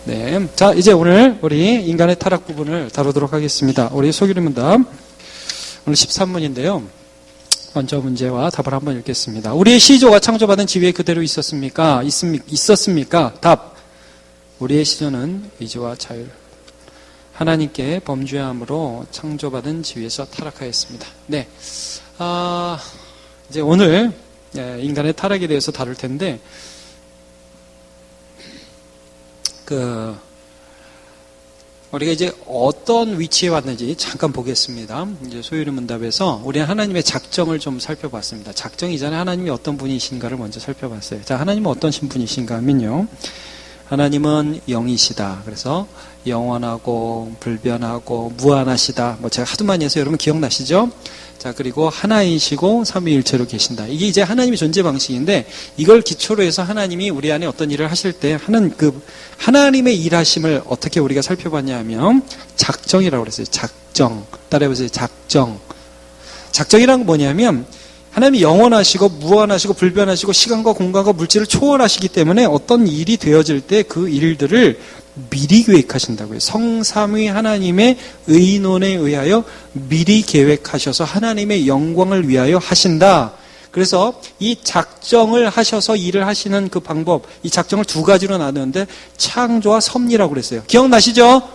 네. 자, 이제 오늘 우리 인간의 타락 부분을 다루도록 하겠습니다. 우리 소규리 문답. 오늘 13문인데요. 먼저 문제와 답을 한번 읽겠습니다. 우리의 시조가 창조받은 지위에 그대로 있었습니까? 있었습니까? 답. 우리의 시조는 의지와 자유. 하나님께 범죄함으로 창조받은 지위에서 타락하였습니다. 네. 이제 오늘 인간의 타락에 대해서 다룰 텐데, 우리가 이제 어떤 위치에 왔는지 잠깐 보겠습니다. 이제 소유리 문답에서 우리는 하나님의 작정을 좀 살펴봤습니다. 작정 이전에 하나님이 어떤 분이신가를 먼저 살펴봤어요. 자, 하나님은 어떤 분이신가 하면요. 하나님은 영이시다. 그래서 영원하고 불변하고 무한하시다. 제가 하도 많이 해서 여러분 기억나시죠? 자, 그리고 하나이시고 삼위일체로 계신다. 이게 이제 하나님의 존재 방식인데, 이걸 기초로 해서 하나님이 우리 안에 어떤 일을 하실 때 하는 하나님의 일하심을 어떻게 우리가 살펴봤냐 하면 작정이라고 그랬어요. 작정. 따라해보세요. 작정. 작정이란 건 뭐냐면 하나님이 영원하시고 무한하시고 불변하시고 시간과 공간과 물질을 초월하시기 때문에 어떤 일이 되어질 때 그 일들을 미리 계획하신다고요. 성삼위 하나님의 의논에 의하여 미리 계획하셔서 하나님의 영광을 위하여 하신다. 그래서 이 작정을 하셔서 일을 하시는 그 방법, 이 작정을 두 가지로 나누는데 창조와 섭리라고 그랬어요. 기억나시죠?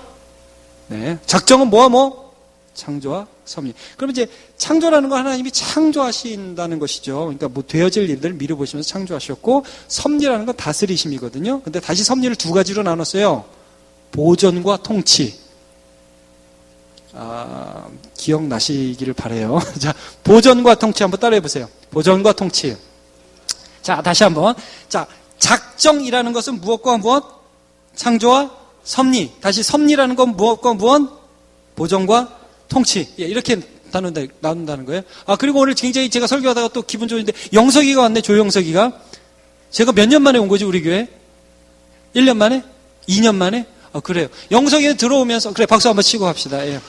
네. 작정은 뭐와 뭐? 창조와 섭리. 그럼 이제 창조라는 건 하나님이 창조하신다는 것이죠. 그러니까 뭐 되어질 일들을 미리 보시면서 창조하셨고, 섭리라는 건 다스리심이거든요. 근데 다시 섭리를 두 가지로 나눴어요. 보존과 통치. 기억나시기를 바라요. 자, 보존과 통치 한번 따라해 보세요. 보존과 통치. 자, 다시 한번. 자, 작정이라는 것은 무엇과 무엇? 창조와 섭리. 다시 섭리라는 건 무엇과 무엇? 보존과 통치. 예, 이렇게 나눈다는 거예요. 그리고 오늘 굉장히 제가 설교하다가 또 기분 좋은데, 영석이가 왔네, 조영석이가. 제가 몇 년 만에 온 거지, 우리 교회? 1년 만에? 2년 만에? 그래요. 영석이는 들어오면서, 그래, 박수 한번 치고 갑시다. 예.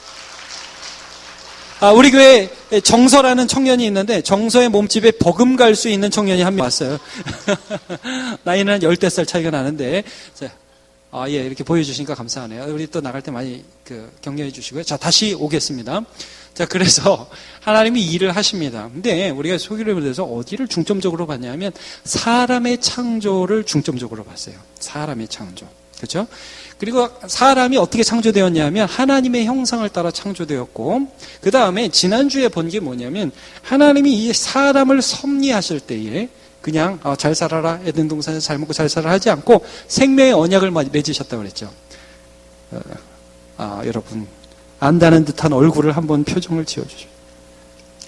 우리 교회에 정서라는 청년이 있는데, 정서의 몸집에 버금갈 수 있는 청년이 한 명 왔어요. 나이는 한 10살 차이가 나는데, 자, 예, 이렇게 보여주시니까 감사하네요. 우리 또 나갈 때 많이 격려해 주시고요. 자, 다시 오겠습니다. 자, 그래서 하나님이 일을 하십니다. 근데 우리가 소개를 해서 어디를 중점적으로 봤냐면 사람의 창조를 중점적으로 봤어요. 사람의 창조. 그렇죠? 그리고 사람이 어떻게 창조되었냐면 하나님의 형상을 따라 창조되었고, 그 다음에 지난주에 본 게 뭐냐면 하나님이 이 사람을 섭리하실 때에 그냥 잘 살아라, 에덴 동산에서 잘 먹고 잘 살아라 하지 않고 생명의 언약을 맺으셨다고 그랬죠. 여러분 안다는 듯한 얼굴을 한번 표정을 지어주죠.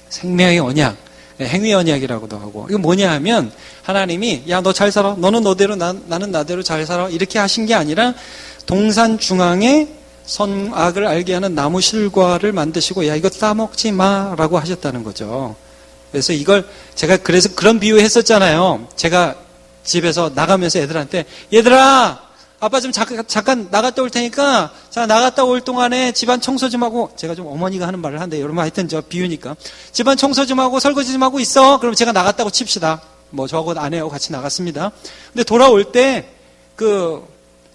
생명의 언약, 행위 언약이라고도 하고, 이거 뭐냐 하면 하나님이 야, 너 잘 살아, 너는 너대로 나는 나대로 잘 살아, 이렇게 하신 게 아니라 동산 중앙에 선악을 알게 하는 나무 실과를 만드시고 야, 이거 따먹지 마라고 하셨다는 거죠. 그래서 이걸 제가 그래서 그런 비유 했었잖아요. 제가 집에서 나가면서 애들한테, 얘들아, 아빠 좀 잠깐 나갔다 올 테니까, 자, 나갔다 올 동안에 집안 청소 좀 하고, 제가 좀 어머니가 하는 말을 하는데, 여러분 하여튼 저 비유니까. 집안 청소 좀 하고 설거지 좀 하고 있어. 그럼 제가 나갔다고 칩시다. 저하고 아내하고 같이 나갔습니다. 근데 돌아올 때,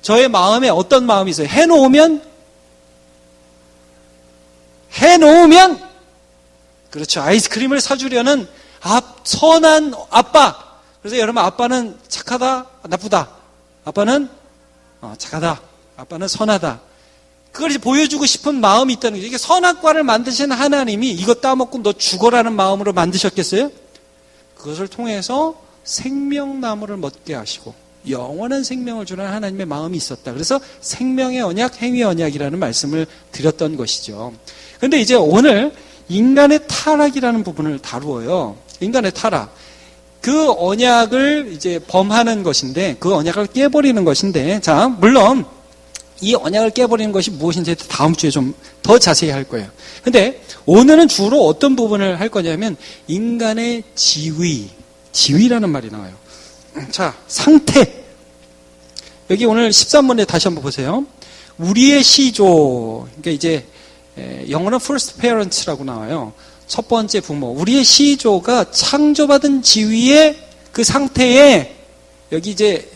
저의 마음에 어떤 마음이 있어요? 해놓으면, 그렇죠. 아이스크림을 사주려는 선한 아빠. 그래서 여러분, 아빠는 착하다, 나쁘다. 아빠는 착하다. 아빠는 선하다. 그걸 이제 보여주고 싶은 마음이 있다는 거죠. 이게 선악과를 만드신 하나님이 이거 따먹고 너 죽어라는 마음으로 만드셨겠어요? 그것을 통해서 생명나무를 먹게 하시고 영원한 생명을 주는 하나님의 마음이 있었다. 그래서 생명의 언약, 행위 언약이라는 말씀을 드렸던 것이죠. 그런데 이제 오늘 인간의 타락이라는 부분을 다루어요. 인간의 타락. 그 언약을 이제 범하는 것인데, 그 언약을 깨버리는 것인데, 자, 물론 이 언약을 깨버리는 것이 무엇인지 다음 주에 좀 더 자세히 할 거예요. 근데 오늘은 주로 어떤 부분을 할 거냐면 인간의 지위라는 말이 나와요. 자, 상태. 여기 오늘 13번에 다시 한번 보세요. 우리의 시조. 그러니까 이제 영어는 first parents라고 나와요. 첫 번째 부모. 우리의 시조가 창조받은 지위의 그 상태에, 여기 이제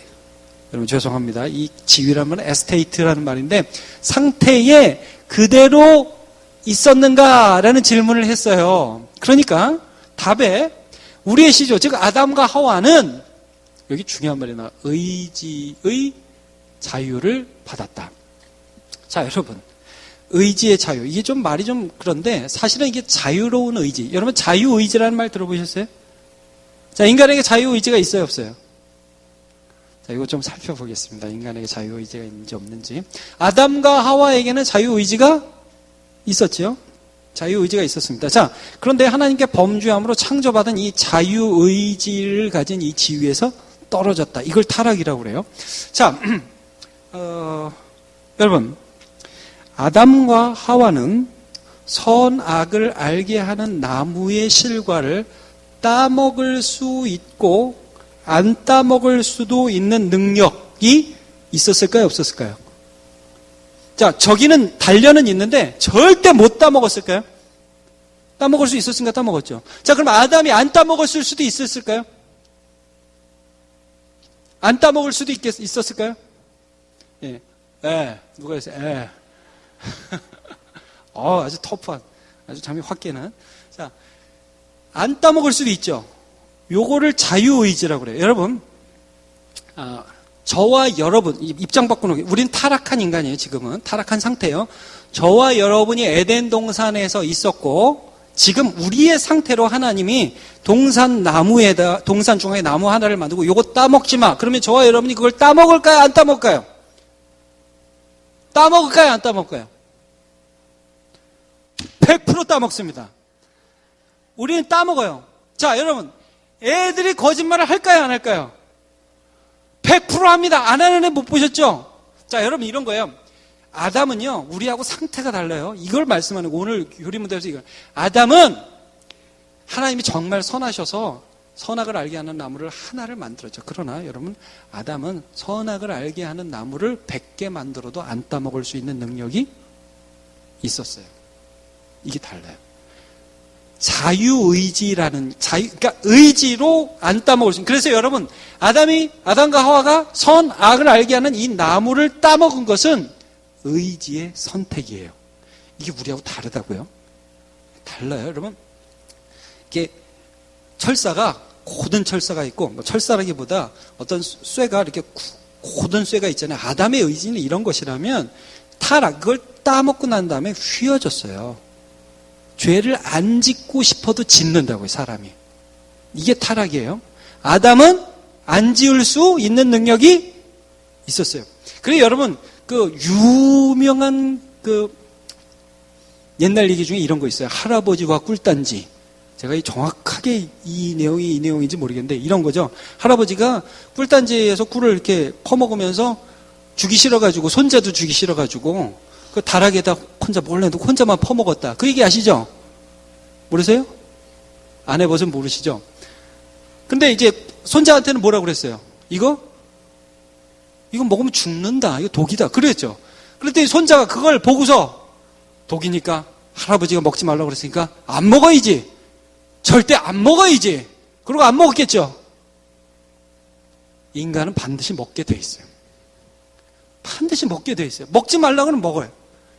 여러분 죄송합니다. 이 지위라는 건 에스테이트라는 말인데 상태에 그대로 있었는가라는 질문을 했어요. 그러니까 답에 우리의 시조, 즉 아담과 하와는 여기 중요한 말이 나와. 의지의 자유를 받았다. 자, 여러분. 의지의 자유. 이게 좀 말이 좀 그런데 사실은 이게 자유로운 의지. 여러분 자유의지라는 말 들어보셨어요? 자, 인간에게 자유의지가 있어요, 없어요? 자, 이거 좀 살펴보겠습니다. 인간에게 자유의지가 있는지 없는지. 아담과 하와에게는 자유의지가 있었지요? 자유의지가 있었습니다. 자, 그런데 하나님께 범죄함으로 창조받은 이 자유의지를 가진 이 지위에서 떨어졌다. 이걸 타락이라고 그래요. 자, 여러분, 아담과 하와는 선악을 알게 하는 나무의 실과를 따먹을 수 있고 안 따먹을 수도 있는 능력이 있었을까요? 없었을까요? 자, 저기는 단련은 있는데 절대 못 따먹었을까요? 따먹을 수 있었습니까? 따먹었죠. 자, 그럼 아담이 안 따먹었을 수도 있었을까요? 안 따먹을 수도 있었을까요? 예. 누가 했어요? 아주 터프한, 아주 잠이 확 깨는. 자, 안 따먹을 수도 있죠. 요거를 자유의지라고 그래요. 여러분, 저와 여러분, 입장 바꾸는 게, 우린 타락한 인간이에요, 지금은. 타락한 상태예요. 저와 여러분이 에덴 동산에서 있었고, 지금 우리의 상태로 하나님이 동산 중앙에 나무 하나를 만들고 요거 따먹지 마. 그러면 저와 여러분이 그걸 따먹을까요? 안 따먹을까요? 따먹을까요? 안 따먹을까요? 100% 따먹습니다. 우리는 따먹어요. 자, 여러분, 애들이 거짓말을 할까요? 안 할까요? 100% 합니다. 안 하는 애 못 보셨죠? 자, 여러분 이런 거예요. 아담은요, 우리하고 상태가 달라요. 이걸 말씀하는 거, 오늘 교리문답에서 이걸. 아담은 하나님이 정말 선하셔서 선악을 알게 하는 나무를 하나를 만들었죠. 그러나 여러분, 아담은 선악을 알게 하는 나무를 100개 만들어도 안 따먹을 수 있는 능력이 있었어요. 이게 달라요. 자유의지라는, 그러니까 의지로 안 따먹을 수 있는. 그래서 여러분, 아담과 하와가 선악을 알게 하는 이 나무를 따먹은 것은 의지의 선택이에요. 이게 우리하고 다르다고요? 달라요, 여러분. 이게 철사가, 고든 철사가 있고, 철사라기보다 어떤 쇠가 이렇게 고든 쇠가 있잖아요. 아담의 의지는 이런 것이라면 타락, 그걸 따먹고 난 다음에 휘어졌어요. 죄를 안 짓고 싶어도 짓는다고요, 사람이. 이게 타락이에요. 아담은 안 지을 수 있는 능력이 있었어요. 그래서 여러분, 그 유명한 그 옛날 얘기 중에 이런 거 있어요. 할아버지와 꿀단지. 제가 정확하게 이 내용인지 모르겠는데 이런 거죠. 할아버지가 꿀단지에서 꿀을 이렇게 퍼먹으면서 주기 싫어가지고, 손자도 주기 싫어가지고 그 다락에다 혼자 몰래 놓고 혼자만 퍼먹었다. 그 얘기 아시죠? 모르세요? 안 해보시면 모르시죠? 근데 이제 손자한테는 뭐라고 그랬어요? 이거 먹으면 죽는다. 이거 독이다. 그랬죠. 그런데 손자가 그걸 보고서 독이니까 할아버지가 먹지 말라고 그랬으니까 안 먹어야지. 절대 안 먹어야지. 그러고 안 먹었겠죠. 인간은 반드시 먹게 돼 있어요. 반드시 먹게 돼 있어요. 먹지 말라고 그러면 먹어요.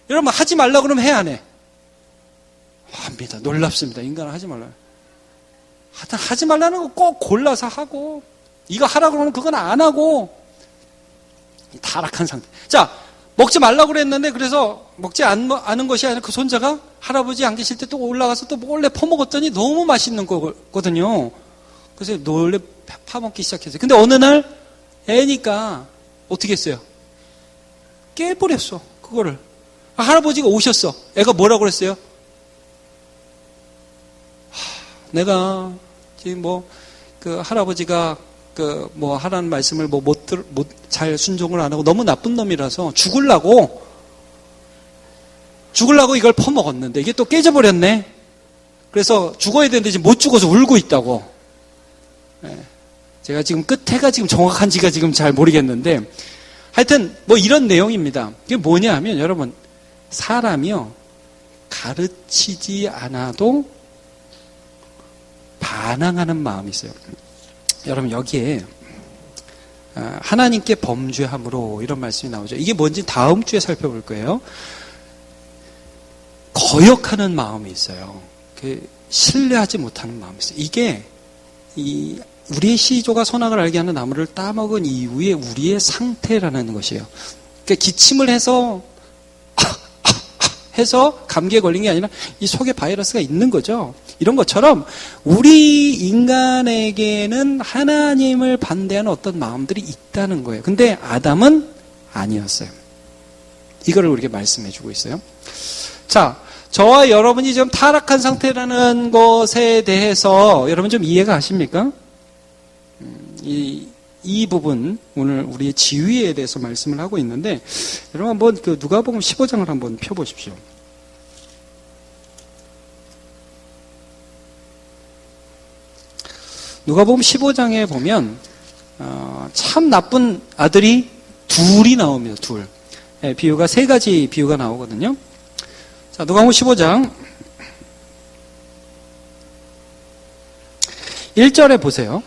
여러분, 하지 말라고 그러면 해, 안 해? 합니다. 놀랍습니다. 인간은 하지 말라고. 하여튼 하지 말라는 거 꼭 골라서 하고, 이거 하라고 그러면 그건 안 하고, 타락한 상태. 자, 먹지 말라고 그랬는데, 그래서 먹지 않은 것이 아니라 그 손자가 할아버지 안 계실 때 또 올라가서 또 몰래 퍼먹었더니 너무 맛있는 거거든요. 그래서 몰래 파먹기 시작했어요. 근데 어느 날 애니까 어떻게 했어요? 깨버렸어, 그거를. 할아버지가 오셨어. 애가 뭐라고 그랬어요? 내가 지금 그 할아버지가 하라는 말씀을 잘 순종을 안 하고 너무 나쁜 놈이라서 죽으려고 이걸 퍼먹었는데 이게 또 깨져버렸네. 그래서 죽어야 되는데 지금 못 죽어서 울고 있다고. 제가 지금 끝에가 지금 정확한지가 지금 잘 모르겠는데 하여튼 이런 내용입니다. 이게 뭐냐 하면 여러분, 사람이요, 가르치지 않아도 반항하는 마음이 있어요. 여러분, 여기에 하나님께 범죄함으로 이런 말씀이 나오죠. 이게 뭔지 다음 주에 살펴볼 거예요. 거역하는 마음이 있어요. 신뢰하지 못하는 마음이 있어요. 이게 우리의 시조가 선악을 알게 하는 나무를 따먹은 이후에 우리의 상태라는 것이에요. 그러니까 기침을 해서 감기에 걸린 게 아니라 이 속에 바이러스가 있는 거죠. 이런 것처럼 우리 인간에게는 하나님을 반대하는 어떤 마음들이 있다는 거예요. 근데 아담은 아니었어요. 이거를 우리에게 말씀해 주고 있어요. 자, 저와 여러분이 좀 타락한 상태라는 것에 대해서 여러분 좀 이해가 가십니까? 이 부분 오늘 우리의 지위에 대해서 말씀을 하고 있는데 여러분 한번 그 누가복음 15장을 한번 펴보십시오. 누가복음 15장에 보면 참 나쁜 아들이 둘이 나옵니다. 둘. 비유가 세 가지 비유가 나오거든요. 자, 누가복음 15장 1절에 보세요.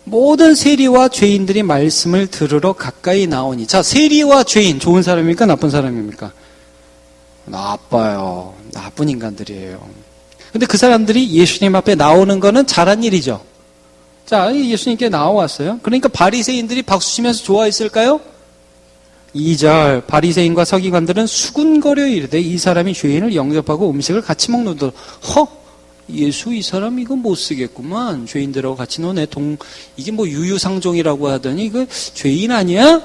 모든 세리와 죄인들이 말씀을 들으러 가까이 나오니. 자, 세리와 죄인 좋은 사람입니까? 나쁜 사람입니까? 나빠요. 나쁜 인간들이에요. 근데 그 사람들이 예수님 앞에 나오는 거는 잘한 일이죠. 자, 예수님께 나와왔어요. 그러니까 바리새인들이 박수치면서 좋아했을까요? 2절 바리새인과 서기관들은 수군거려 이르되 이 사람이 죄인을 영접하고 음식을 같이 먹는다. 예수 이 사람 이거 못 쓰겠구만. 죄인들하고 같이 노네. 이게 뭐 유유상종이라고 하더니 이거 죄인 아니야?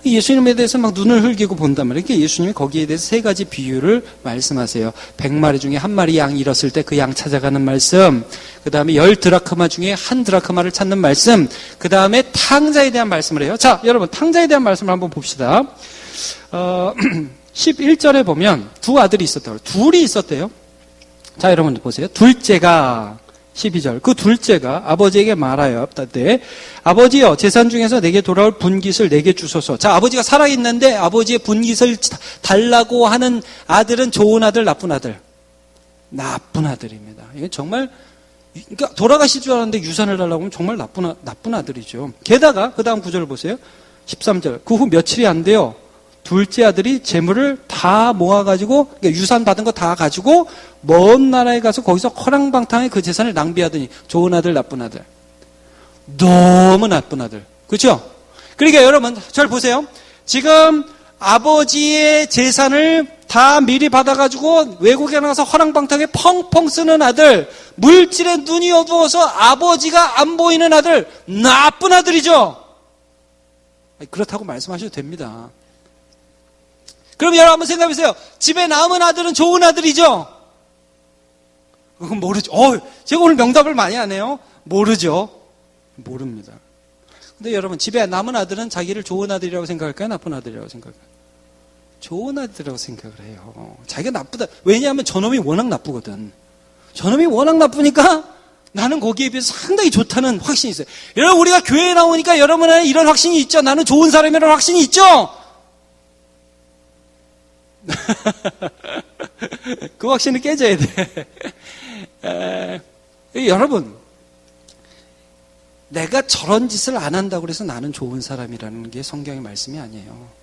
예수님에 대해서 막 눈을 흘기고 본단 말이에요. 그러니까 예수님이 거기에 대해서 세 가지 비유를 말씀하세요. 100마리 중에 한 마리 양 잃었을 때 그 양 찾아가는 말씀, 그 다음에 10드라크마 중에 한 드라크마를 찾는 말씀, 그 다음에 탕자에 대한 말씀을 해요. 자, 여러분 탕자에 대한 말씀을 한번 봅시다. 11절에 보면 두 아들이 있었다고. 둘이 있었대요. 자, 여러분 보세요. 둘째가 12절. 그 둘째가 아버지에게 말하여 아버지여 재산 중에서 내게 돌아올 분깃을 내게 주소서. 자, 아버지가 살아있는데 아버지의 분깃을 달라고 하는 아들은 좋은 아들, 나쁜 아들? 나쁜 아들입니다. 이게 정말 그러니까 돌아가실 줄 알았는데 유산을 달라고 하면 정말 나쁜 아들이죠. 게다가 그 다음 구절을 보세요. 13절. 그 후 며칠이 안 돼요. 둘째 아들이 재물을 다 모아가지고 그러니까 유산 받은 거 다 가지고 먼 나라에 가서 거기서 허랑방탕하게 그 재산을 낭비하더니 좋은 아들 나쁜 아들 너무 나쁜 아들 그렇죠? 그러니까 여러분 잘 보세요. 지금 아버지의 재산을 다 미리 받아가지고 외국에 나가서 허랑방탕하게 펑펑 쓰는 아들 물질에 눈이 어두워서 아버지가 안 보이는 아들 나쁜 아들이죠. 그렇다고 말씀하셔도 됩니다. 그럼 여러분 한번 생각해보세요. 집에 남은 아들은 좋은 아들이죠? 그건 모르죠. 제가 오늘 명답을 많이 하네요. 모르죠. 모릅니다. 근데 여러분 집에 남은 아들은 자기를 좋은 아들이라고 생각할까요? 나쁜 아들이라고 생각할까요? 좋은 아들이라고 생각을 해요. 자기가 나쁘다. 왜냐하면 저놈이 워낙 나쁘거든. 저놈이 워낙 나쁘니까 나는 거기에 비해서 상당히 좋다는 확신이 있어요. 여러분 우리가 교회에 나오니까 여러분 안에 이런 확신이 있죠. 나는 좋은 사람이라는 확신이 있죠. 그 확신을 깨져야 돼. 여러분 내가 저런 짓을 안 한다고 해서 나는 좋은 사람이라는 게 성경의 말씀이 아니에요.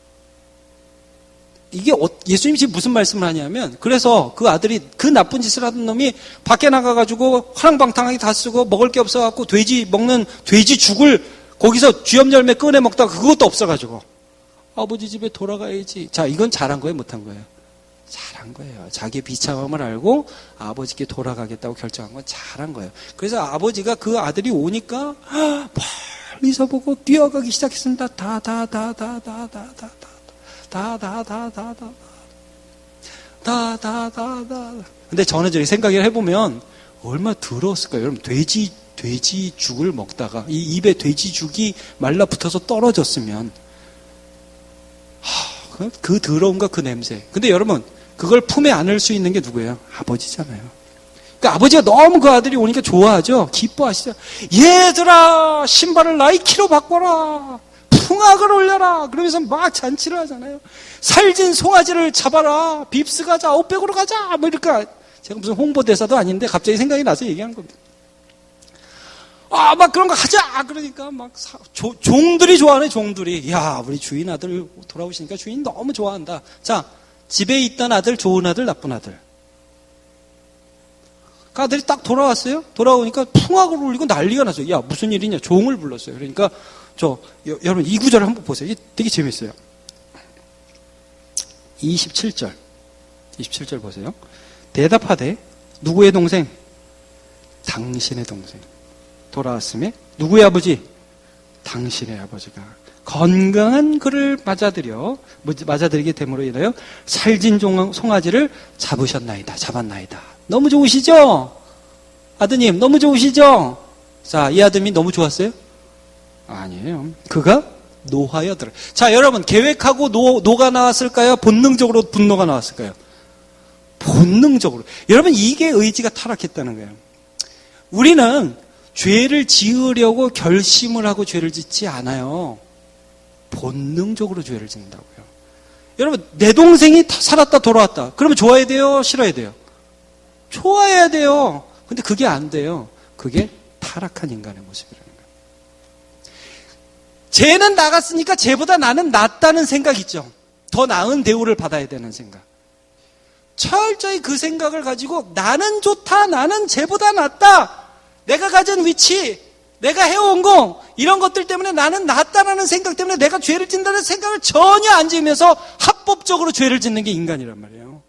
이게 예수님이 지금 무슨 말씀을 하냐면 그래서 그 아들이 그 나쁜 짓을 하던 놈이 밖에 나가가지고 화랑방탕하게 다 쓰고 먹을 게 없어갖고 돼지 먹는 돼지 죽을 거기서 쥐염열매 꺼내 먹다가 그것도 없어가지고 아버지 집에 돌아가야지. 자, 이건 잘한 거예요, 못한 거예요? 잘한 거예요. 자기의 비참함을 알고 아버지께 돌아가겠다고 결정한 건 잘한 거예요. 그래서 아버지가 그 아들이 오니까 멀리서 보고 뛰어가기 시작했습니다. 근데 저는 저렇게 생각을 해보면 얼마나 더러웠을까요? 여러분 돼지 죽을 먹다가 이 입에 돼지 죽이 말라붙어서 떨어졌으면 그 더러움과 그 냄새. 근데 여러분 그걸 품에 안을 수 있는 게 누구예요? 아버지잖아요. 그러니까 아버지가 너무 그 아들이 오니까 좋아하죠. 기뻐하시죠. 얘들아 신발을 나이키로 바꿔라. 풍악을 올려라. 그러면서 막 잔치를 하잖아요. 살진 송아지를 잡아라. 빕스 가자. 아웃백으로 가자. 뭐 이럴까. 제가 무슨 홍보대사도 아닌데 갑자기 생각이 나서 얘기하는 겁니다. 막 그런 거 하자! 그러니까 막 종들이 좋아하네, 종들이. 야, 우리 주인 아들 돌아오시니까 주인 너무 좋아한다. 자, 집에 있던 아들, 좋은 아들, 나쁜 아들. 그 아들이 딱 돌아왔어요. 돌아오니까 풍악을 울리고 난리가 났어요. 야, 무슨 일이냐? 종을 불렀어요. 그러니까 여러분 이 구절을 한번 보세요. 이게 되게 재밌어요. 27절 보세요. 대답하되 누구의 동생? 당신의 동생. 돌아왔음에 누구의 아버지? 당신의 아버지가 건강한 그를 맞아들이게 됨으로 인하여 살진 송아지를 잡았나이다. 너무 좋으시죠? 아드님 너무 좋으시죠? 자, 이 아드님이 너무 좋았어요? 아니에요. 그가 노하여 들어. 자, 여러분 계획하고 노가 나왔을까요? 본능적으로 분노가 나왔을까요? 본능적으로. 여러분 이게 의지가 타락했다는 거예요. 우리는 죄를 지으려고 결심을 하고 죄를 짓지 않아요. 본능적으로 죄를 짓는다고요. 여러분 내 동생이 살았다 돌아왔다. 그러면 좋아야 돼요? 싫어야 돼요? 좋아해야 돼요. 근데 그게 안 돼요. 그게 타락한 인간의 모습이라는 거예요. 쟤는 나갔으니까 쟤보다 나는 낫다는 생각 있죠. 더 나은 대우를 받아야 되는 생각. 철저히 그 생각을 가지고 나는 좋다, 나는 쟤보다 낫다, 내가 가진 위치, 내가 해온 거 이런 것들 때문에 나는 낫다라는 생각 때문에 내가 죄를 짓는다는 생각을 전혀 안 지으면서 합법적으로 죄를 짓는 게 인간이란 말이에요.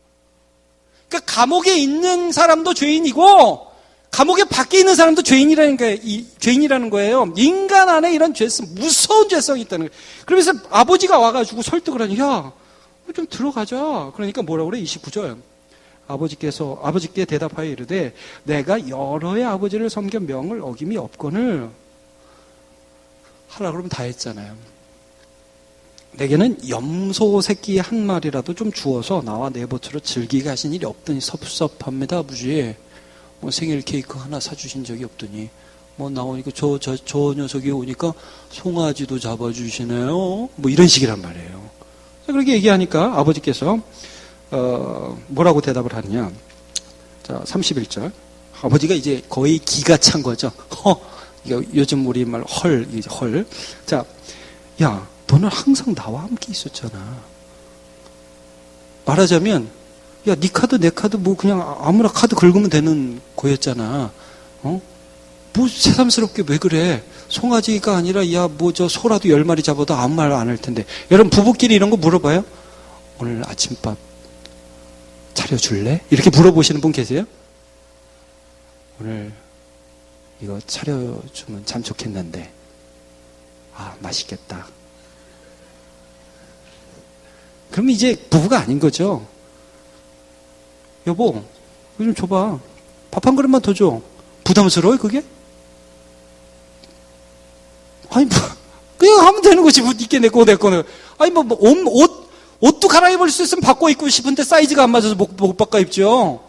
그러니까 감옥에 있는 사람도 죄인이고 감옥에 밖에 있는 사람도 죄인이라는 거예요. 인간 안에 이런 무서운 죄성이 있다는 거예요. 그러면서 아버지가 와가지고 설득을 하니, 야, 좀 들어가자. 그러니까 뭐라고 그래? 29절. 아버지께 대답하여 이르되 내가 여러의 아버지를 섬겨 명을 어김이 없거늘. 하라 그러면 다 했잖아요. 내게는 염소 새끼 한 마리라도 좀 주어서 나와 내 보처로 즐기게 하신 일이 없더니 섭섭합니다, 아버지. 뭐 생일 케이크 하나 사주신 적이 없더니 나오니까 저 녀석이 오니까 송아지도 잡아주시네요. 뭐 이런 식이란 말이에요. 그렇게 얘기하니까 아버지께서 뭐라고 대답을 하느냐. 자, 31절. 아버지가 이제 거의 기가 찬 거죠. 요즘 우리말 헐. 자, 야, 너는 항상 나와 함께 있었잖아. 말하자면, 야, 네 카드, 내 카드, 뭐, 그냥 아무나 카드 긁으면 되는 거였잖아. 뭐, 새삼스럽게 왜 그래? 송아지가 아니라, 야, 뭐, 소라도 10마리 잡아도 아무 말 안 할 텐데. 여러분, 부부끼리 이런 거 물어봐요? 오늘 아침밥 차려줄래? 이렇게 물어보시는 분 계세요? 오늘 이거 차려주면 참 좋겠는데. 아, 맛있겠다. 그럼 이제 부부가 아닌 거죠. 여보, 이거 좀 줘봐. 밥 한 그릇만 더 줘. 부담스러워요, 그게? 아니, 그냥 하면 되는 거지. 뭐, 니께 내 거. 아니, 옷도 갈아입을 수 있으면 바꿔 입고 싶은데 사이즈가 안 맞아서 못 바꿔 입죠.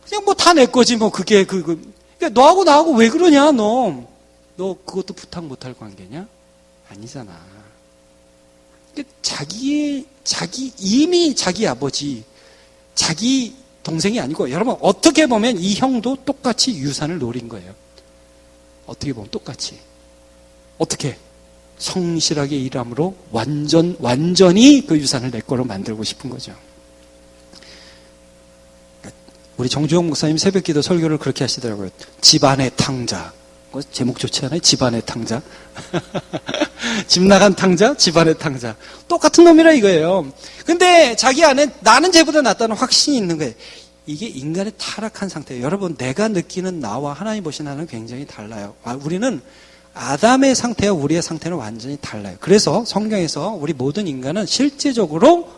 그냥 다 내 거지, 그게, 그러니까 너하고 나하고 왜 그러냐, 너 그것도 부탁 못할 관계냐? 아니잖아. 이미 자기 아버지, 자기 동생이 아니고, 여러분, 어떻게 보면 이 형도 똑같이 유산을 노린 거예요. 어떻게 보면 똑같이. 어떻게? 성실하게 일함으로 완전히 그 유산을 내 거로 만들고 싶은 거죠. 우리 정주영 목사님 새벽 기도 설교를 그렇게 하시더라고요. 집안의 탕자. 제목 좋지 않아요? 집안의 탕자. 집 나간 탕자, 집안의 탕자. 똑같은 놈이라 이거예요. 근데 자기 안에 나는 쟤보다 낫다는 확신이 있는 거예요. 이게 인간의 타락한 상태예요. 여러분, 내가 느끼는 나와 하나님 보시는 나는 굉장히 달라요. 우리는 아담의 상태와 우리의 상태는 완전히 달라요. 그래서 성경에서 우리 모든 인간은 실제적으로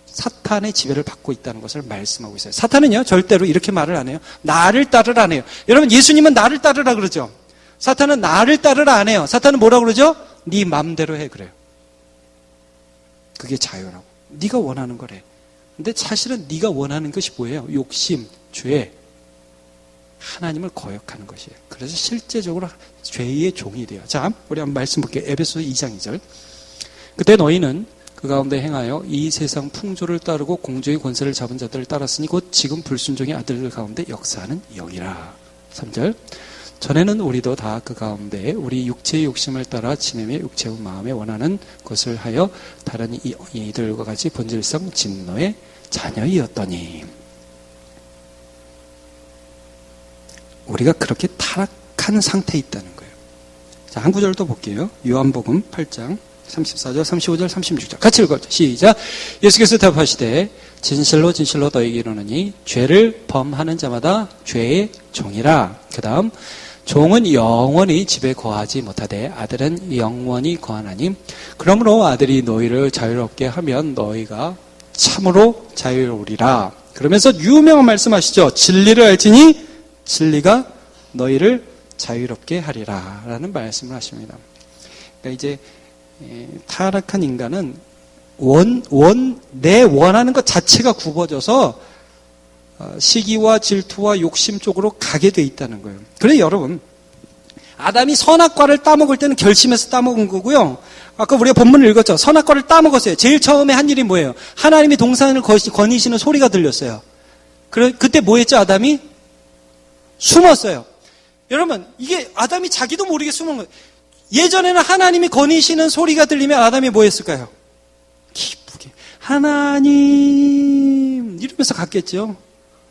사탄의 지배를 받고 있다는 것을 말씀하고 있어요. 사탄은요, 절대로 이렇게 말을 안 해요. 나를 따르라 안 해요. 여러분, 예수님은 나를 따르라 그러죠. 사탄은 나를 따르라 안 해요. 사탄은 뭐라고 그러죠? 네 맘대로 해 그래요. 그게 자유라고. 네가 원하는 거래. 근데 사실은 네가 원하는 것이 뭐예요? 욕심, 죄, 하나님을 거역하는 것이에요. 그래서 실제적으로 죄의 종이 돼요. 자, 우리 한번 말씀 볼게요. 에베소서 2장 2절. 그때 너희는 그 가운데 행하여 이 세상 풍조를 따르고 공중의 권세를 잡은 자들을 따랐으니 곧 지금 불순종의 아들들 가운데 역사하는 영이라. 3절. 전에는 우리도 다 그 가운데 우리 육체의 욕심을 따라 지내며 육체의 마음에 원하는 것을 하여 다른 이들과 같이 본질상 진노의 자녀이었더니. 우리가 그렇게 타락한 상태에 있다는 거예요. 자, 한 구절 더 볼게요. 요한복음 8장 34절, 35절, 36절. 같이 읽어줘. 시작. 예수께서 대답하시되 진실로 진실로 너희에게 이르노니 죄를 범하는 자마다 죄의 종이라. 그 다음 종은 영원히 집에 거하지 못하되 아들은 영원히 거하나니 그러므로 아들이 너희를 자유롭게 하면 너희가 참으로 자유로우리라. 그러면서 유명한 말씀하시죠. 진리를 알지니 진리가 너희를 자유롭게 하리라 라는 말씀을 하십니다. 그러니까 이제 타락한 인간은 내 원하는 것 자체가 굽어져서 시기와 질투와 욕심 쪽으로 가게 돼 있다는 거예요. 그래서 여러분, 아담이 선악과를 따먹을 때는 결심해서 따먹은 거고요. 아까 우리가 본문을 읽었죠. 선악과를 따먹었어요. 제일 처음에 한 일이 뭐예요? 하나님이 동산을 거니시는 소리가 들렸어요. 그때 뭐 했죠, 아담이? 숨었어요. 여러분, 이게 아담이 자기도 모르게 숨은 거예요. 예전에는 하나님이 거니시는 소리가 들리면 아담이 뭐 했을까요? 기쁘게 하나님 이러면서 갔겠죠.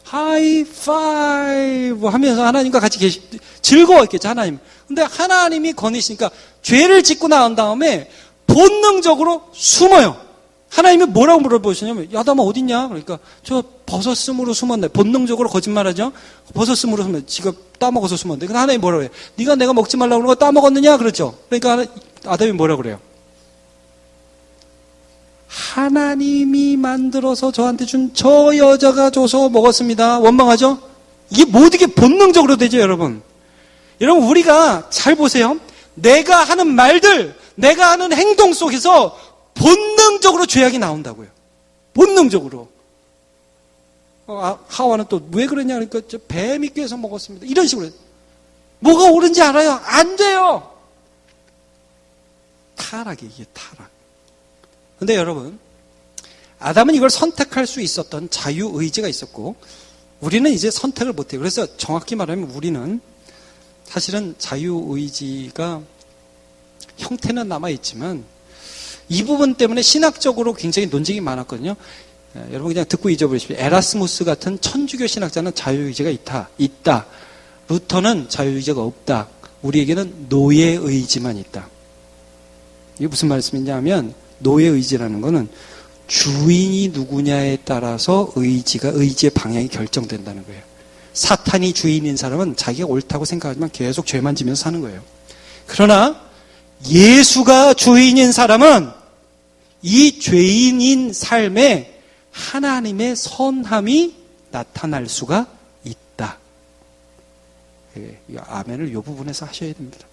하이파이브 하면서 하나님과 같이 즐거웠겠죠, 하나님. 근데 하나님이 거니시니까 죄를 짓고 나온 다음에 본능적으로 숨어요. 하나님이 뭐라고 물어보시냐면, 아담아 어딨냐? 그러니까 저 버섯 숨으로 숨었네. 본능적으로 거짓말하죠. 버섯 숨으로 숨었네. 지가 따먹어서 숨었는데. 근데 하나님이 뭐라고 해요? 네가 내가 먹지 말라고 그런 거 따먹었느냐? 그렇죠. 그러니까 아담이 뭐라고 그래요? 하나님이 만들어서 저한테 준 저 여자가 줘서 먹었습니다. 원망하죠? 이게 모든 게 본능적으로 되죠, 여러분. 여러분, 우리가 잘 보세요. 내가 하는 말들, 내가 하는 행동 속에서 본능적으로 죄악이 나온다고요. 본능적으로. 하와는 또 왜 그러냐 그러니까 저 뱀이 꾀서 먹었습니다. 이런 식으로. 뭐가 옳은지 알아요? 안 돼요. 타락이 이게 타락. 근데 여러분, 아담은 이걸 선택할 수 있었던 자유의지가 있었고 우리는 이제 선택을 못해요. 그래서 정확히 말하면 우리는 사실은 자유의지가 형태는 남아있지만 이 부분 때문에 신학적으로 굉장히 논쟁이 많았거든요. 여러분 그냥 듣고 잊어버리십시오. 에라스무스 같은 천주교 신학자는 자유의지가 있다. 루터는 자유의지가 없다. 우리에게는 노예의지만 있다. 이게 무슨 말씀이냐면 노예의지라는 거는 주인이 누구냐에 따라서 의지의 방향이 결정된다는 거예요. 사탄이 주인인 사람은 자기가 옳다고 생각하지만 계속 죄만 지면서 사는 거예요. 그러나 예수가 주인인 사람은 이 죄인인 삶에 하나님의 선함이 나타날 수가 있다. 아멘을 이 부분에서 하셔야 됩니다.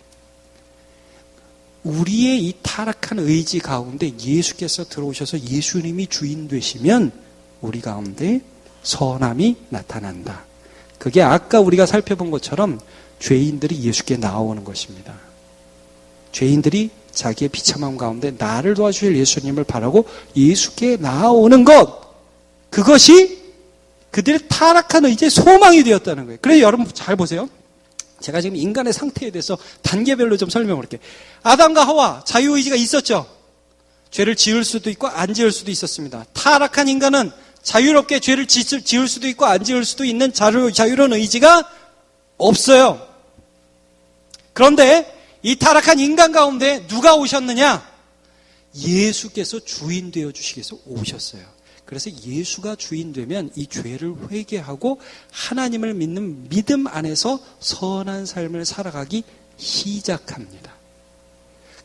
우리의 이 타락한 의지 가운데 예수께서 들어오셔서 예수님이 주인 되시면 우리 가운데 선함이 나타난다. 그게 아까 우리가 살펴본 것처럼 죄인들이 예수께 나오는 것입니다. 죄인들이 자기의 비참함 가운데 나를 도와주실 예수님을 바라고 예수께 나오는 것, 그것이 그들의 타락한 의지의 소망이 되었다는 거예요. 그래서 여러분 잘 보세요. 제가 지금 인간의 상태에 대해서 단계별로 좀 설명을 할게요. 아담과 하와 자유의지가 있었죠. 죄를 지을 수도 있고 안 지을 수도 있었습니다. 타락한 인간은 자유롭게 죄를 지을 수도 있고 안 지을 수도 있는 자유로운 의지가 없어요. 그런데 이 타락한 인간 가운데 누가 오셨느냐? 예수께서 주인 되어 주시기 위해서 오셨어요. 그래서 예수가 주인 되면 이 죄를 회개하고 하나님을 믿는 믿음 안에서 선한 삶을 살아가기 시작합니다.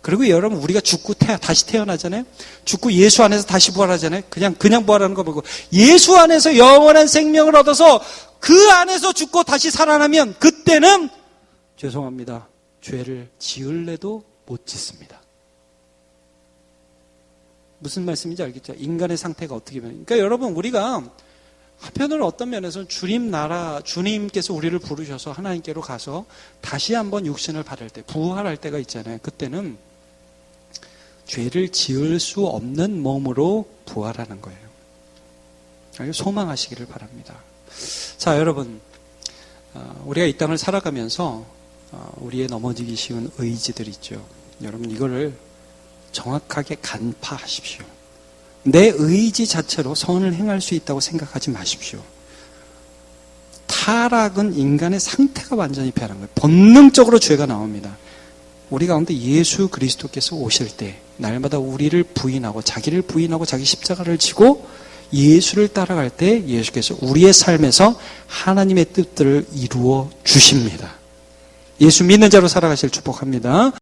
그리고 여러분 우리가 죽고 다시 태어나잖아요. 죽고 예수 안에서 다시 부활하잖아요. 그냥 부활하는 거 보고 예수 안에서 영원한 생명을 얻어서 그 안에서 죽고 다시 살아나면 그때는 죄송합니다. 죄를 지을래도 못 짓습니다. 무슨 말씀인지 알겠죠? 인간의 상태가 어떻게 변해요? 그러니까 여러분 우리가 한편으로 어떤 면에서는 주님께서 우리를 부르셔서 하나님께로 가서 다시 한번 육신을 받을 때, 부활할 때가 있잖아요. 그때는 죄를 지을 수 없는 몸으로 부활하는 거예요. 소망하시기를 바랍니다. 자, 여러분, 우리가 이 땅을 살아가면서 우리의 넘어지기 쉬운 의지들 있죠. 여러분 이거를 정확하게 간파하십시오. 내 의지 자체로 선을 행할 수 있다고 생각하지 마십시오. 타락은 인간의 상태가 완전히 변한 거예요. 본능적으로 죄가 나옵니다. 우리 가운데 예수 그리스도께서 오실 때 날마다 우리를 부인하고 자기를 부인하고 자기 십자가를 지고 예수를 따라갈 때 예수께서 우리의 삶에서 하나님의 뜻들을 이루어 주십니다. 예수 믿는 자로 살아가실 축복합니다.